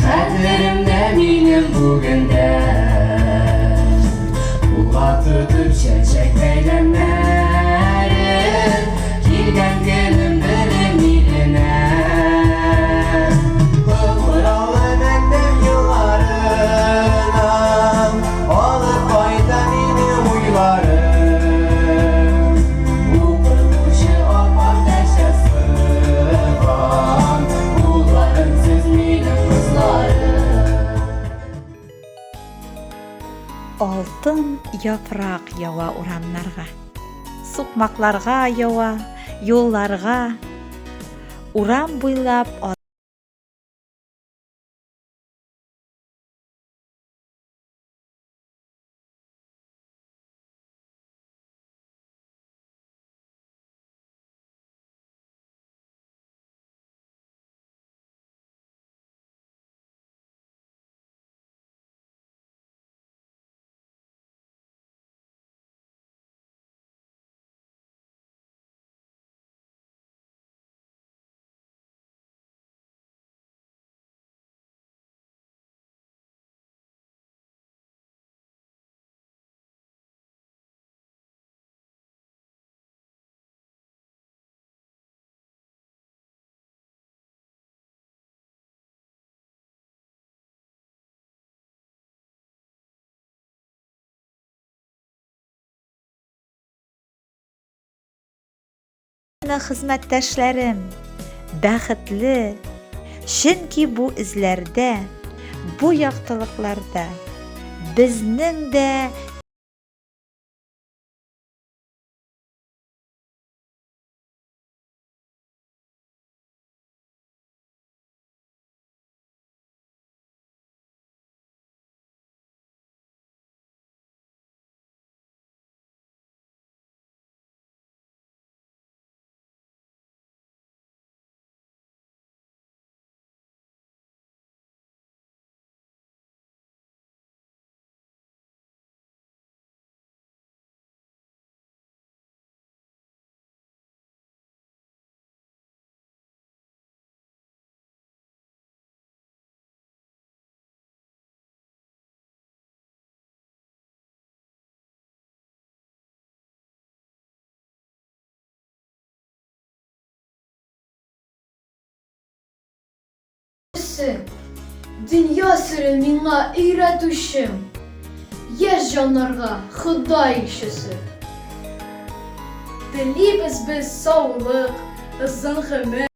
Xətlərimdə minim bugündə Pulğa tutub çəçək bəylənmərim Kilgən günüm birim ilinə Qıbralı məndən yıllarından Olub qayda minim uylarım Bu qırqışı opan dəşəsi var Qullarım siz minim qızlarım Алтын япрак ява урамнарга, сукмакларга ява, юлларга, урам буйлап хезмәттәшләрем бәхетле, чөнки бу эзләрдә, бу яктылыкларда безнең дә Dünya sırrı mingə öyrətüşüm Яшь жанларга Ходай кешесе Телибез без саулык, озын гомер